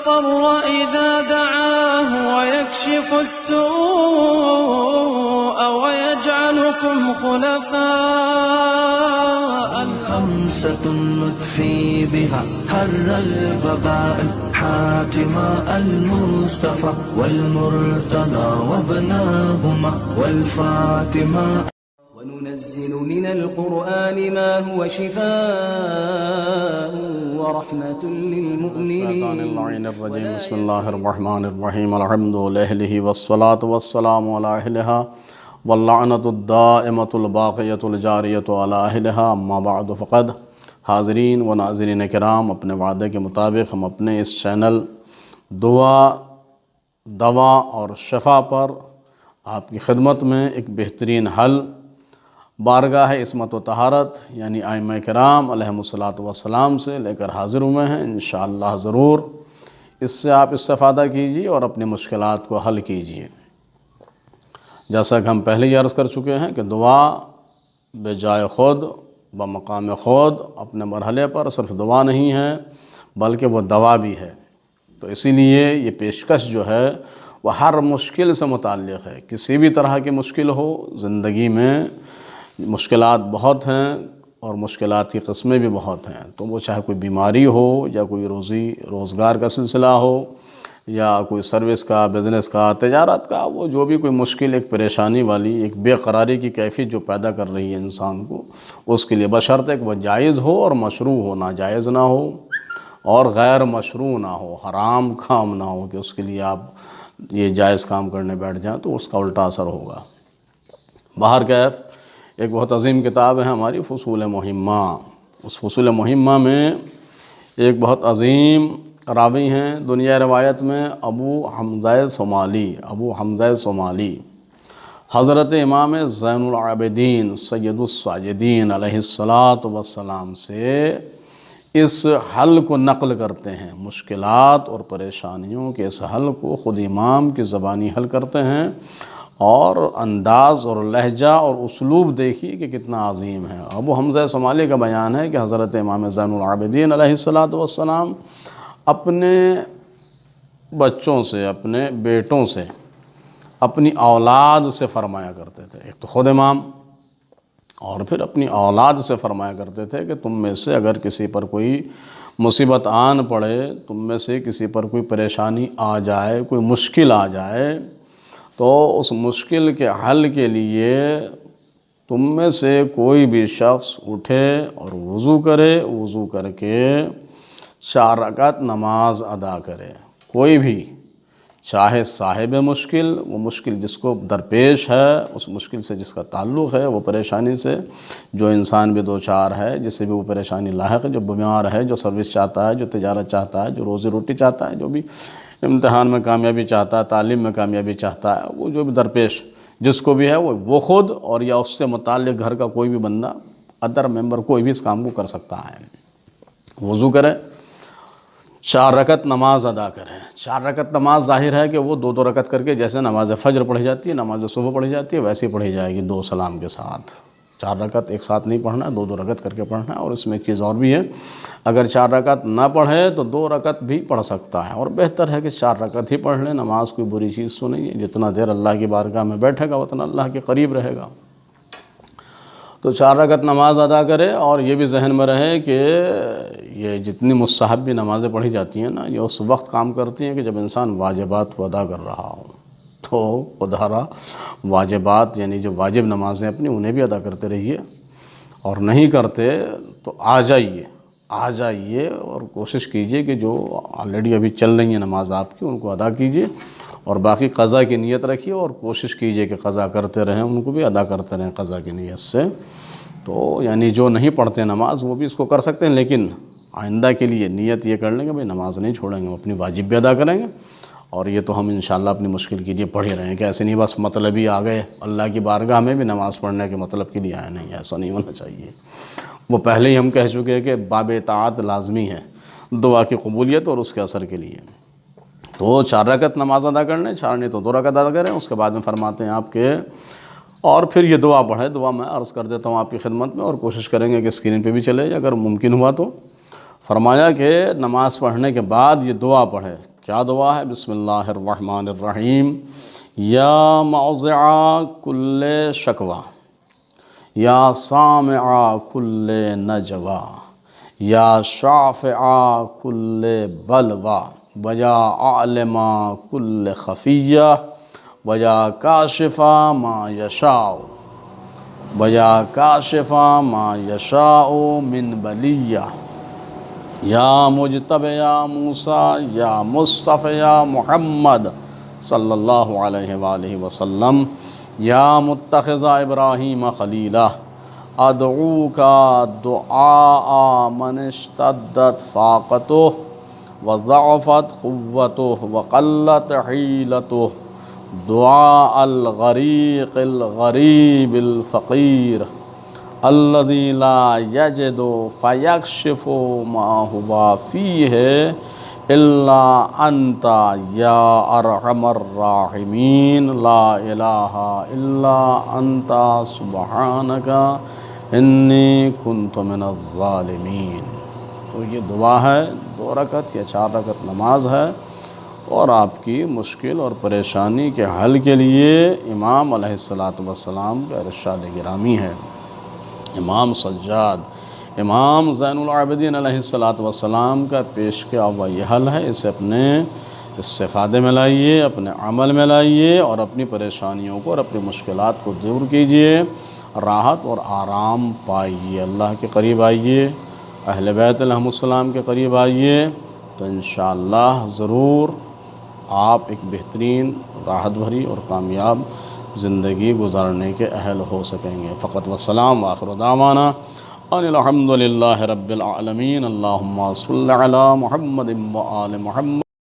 المضطر إذا دعاه ويكشف السوء ويجعلكم خلفاء خمسة نطفي بها حر الوباء حاتم المصطفى والمرتضى وابناهما والفاطمة. وننزل من القرآن ما هو شفاء ورحمة للمؤمنين. بسم الله الرحمن الرحيم. الحمد لله والصلاة والسلام على أهلها واللعنة الدائمة الباقية الجارية على أهلها. أما بعد فقد حاضرین و ناظرین کرام، اپنے وعدے کے مطابق ہم اپنے اس چینل دوا اور شفا پر آپ کی خدمت میں ایک بہترین حل بارگاہ عصمت و طہارت یعنی ائمہ کرام علیہم الصلاۃ والسلام سے لے کر حاضر ہوئے ہیں. انشاءاللہ ضرور اس سے آپ استفادہ کیجیے اور اپنی مشکلات کو حل کیجیے. جیسا کہ ہم پہلے ہی عرض کر چکے ہیں کہ دعا بجائے خود بمقام خود اپنے مرحلے پر صرف دعا نہیں ہے بلکہ وہ دوا بھی ہے. تو اسی لیے یہ پیشکش جو ہے وہ ہر مشکل سے متعلق ہے. کسی بھی طرح کی مشکل ہو، زندگی میں مشکلات بہت ہیں اور مشکلات کی قسمیں بھی بہت ہیں. تو وہ چاہے کوئی بیماری ہو یا کوئی روزگار کا سلسلہ ہو یا کوئی سروس کا، بزنس کا، تجارت کا، وہ جو بھی کوئی مشکل، ایک پریشانی والی، ایک بے قراری کی کیفیت جو پیدا کر رہی ہے انسان کو، اس کے لیے بشرطے کہ وہ جائز ہو اور مشروع ہو، ناجائز نہ ہو اور غیر مشروع نہ ہو، حرام کام نہ ہو کہ اس کے لیے آپ یہ جائز کام کرنے بیٹھ جائیں تو اس کا الٹا اثر ہوگا. بہرکیف ایک بہت عظیم کتاب ہے ہماری فصول مہمہ. اس فصول مہمہ میں ایک بہت عظیم راوی ہیں دنیا روایت میں، ابو حمزہ صومالی، حضرت امام زین العابدین سید الساجدین علیہ السلام سے اس حل کو نقل کرتے ہیں. مشکلات اور پریشانیوں کے اس حل کو خود امام کی زبانی حل کرتے ہیں اور انداز اور لہجہ اور اسلوب دیکھیے کہ کتنا عظیم ہے. ابو حمزہ صومالی کا بیان ہے کہ حضرت امام زین العابدین علیہ السلام اپنے بچوں سے، اپنے بیٹوں سے، اپنی اولاد سے فرمایا کرتے تھے. ایک تو خود امام اور پھر اپنی اولاد سے فرمایا کرتے تھے کہ تم میں سے اگر کسی پر کوئی مصیبت آن پڑے، تم میں سے کسی پر کوئی پریشانی آ جائے، کوئی مشکل آ جائے، تو اس مشکل کے حل کے لیے تم میں سے کوئی بھی شخص اٹھے اور وضو کرے، وضو کر کے 4 رکعت نماز ادا کرے. کوئی بھی، چاہے صاحب مشکل، وہ مشکل جس کو درپیش ہے، اس مشکل سے جس کا تعلق ہے، وہ پریشانی سے جو انسان بھی دوچار ہے، جس سے بھی وہ پریشانی لاحق ہے، جو بیمار ہے، جو سروس چاہتا ہے، جو تجارت چاہتا ہے، جو روزی روٹی چاہتا ہے، جو بھی امتحان میں کامیابی چاہتا ہے، تعلیم میں کامیابی چاہتا ہے، وہ جو بھی درپیش جس کو بھی ہے، وہ خود اور یا اس سے متعلق گھر کا کوئی بھی بندہ، ادر ممبر، کوئی بھی اس کام کو کر سکتا ہے. وضو کرے، 4 رکعت نماز ادا کریں. 4 رکعت نماز ظاہر ہے کہ وہ 2 رکعت کر کے، جیسے نماز فجر پڑھی جاتی ہے، نماز صبح پڑھی جاتی ہے، ویسے ہی پڑھی جائے گی 2 سلام کے ساتھ. 4 رکعت ایک ساتھ نہیں پڑھنا، 2 رکعت کر کے پڑھنا ہے. اور اس میں ایک چیز اور بھی ہے، اگر 4 رکعت نہ پڑھے تو 2 رکعت بھی پڑھ سکتا ہے، اور بہتر ہے کہ 4 رکعت ہی پڑھ لیں. نماز کوئی بری چیز تو نہیں ہے، جتنا دیر اللہ کی بارگاہ میں بیٹھے گا اتنا اللہ کے قریب رہے گا. تو 4 رکعت نماز ادا کرے. اور یہ بھی ذہن میں رہے کہ یہ جتنی مستحب بھی نمازیں پڑھی جاتی ہیں نا، یہ اس وقت کام کرتی ہیں کہ جب انسان واجبات کو ادا کر رہا ہو. تو خدا را واجبات یعنی جو واجب نمازیں اپنی، انہیں بھی ادا کرتے رہیے، اور نہیں کرتے تو آ جائیے اور کوشش کیجئے کہ جو آلریڈی ابھی چل رہی ہیں نماز آپ کی، ان کو ادا کیجئے، اور باقی قضا کی نیت رکھیے اور کوشش کیجئے کہ قضا کرتے رہیں، ان کو بھی ادا کرتے رہیں قضا کی نیت سے. تو یعنی جو نہیں پڑھتے نماز وہ بھی اس کو کر سکتے ہیں، لیکن آئندہ کے لیے نیت یہ کر لیں کہ بھئی نماز نہیں چھوڑیں گے، اپنی واجب بھی ادا کریں گے. اور یہ تو ہم انشاءاللہ اپنی مشکل کے لیے پڑھ ہی رہے ہیں کہ ایسے نہیں بس مطلب ہی آ گئے اللہ کی بارگاہ میں بھی نماز پڑھنے کے مطلب کے لیے آیا. نہیں، ایسا نہیں ہونا چاہیے. وہ پہلے ہی ہم کہہ چکے ہیں کہ باب اطاعت لازمی ہے دعا کی قبولیت اور اس کے اثر کے لیے. تو 4 رکعت نماز ادا کر لیں، 4 نہیں تو 2 رکعت ادا کریں. اس کے بعد میں فرماتے ہیں آپ کے، اور پھر یہ دعا پڑھے. دعا میں عرض کر دیتا ہوں آپ کی خدمت میں، اور کوشش کریں گے کہ اسکرین پہ بھی چلے اگر ممکن ہوا تو. فرمایا کہ نماز پڑھنے کے بعد یہ دعا پڑھے کیا دعا ہے؟ بسم اللہ الرحمن الرحیم. یا موضع کل شکوہ، یا سامع کل نجوہ، یا شافع کل بلوہ، ویا عالم کل خفیہ، ویا کاشف ما یشاء، ویا کاشف ما یشاء من بلیہ، یا مجتبی یا موسیٰ، یا مصطفی یا محمد صلی اللہ علیہ وآلہ وسلم، یا متخذ ابراہیم خلیلہ، ادعوک دعاء من اشتدت فاقتہ وضعفت قوتہ وقلت حیلتہ، دعاء الغریق الغریب الفقیر الذی لا یجد فیکشف ما ہوا فیہ الا انت یا ارحم الراحمین، لا الہ الا انت سبحانک انی کنت من الظالمین. تو یہ دعا ہے، 2 رکعت یا 4 رکعت نماز ہے، اور آپ کی مشکل اور پریشانی کے حل کے لیے امام علیہ السلام کا ارشاد گرامی ہے. امام سجاد، امام زین العابدین علیہ السلام کا پیش کیا ہوا یہ حل ہے. اسے اپنے استفادے میں لائیے، اپنے عمل میں لائیے، اور اپنی پریشانیوں کو اور اپنی مشکلات کو دور کیجیے، راحت اور آرام پائیے، اللہ کے قریب آئیے، اہل بیت علیہم السلام کے قریب آئیے، تو انشاءاللہ ضرور آپ ایک بہترین، راحت بھری اور کامیاب زندگی گزارنے کے اہل ہو سکیں گے. فقط والسلام، وآخر دعوانا ان الحمد للہ رب العالمین. اللہم صل علی محمد وآل محمد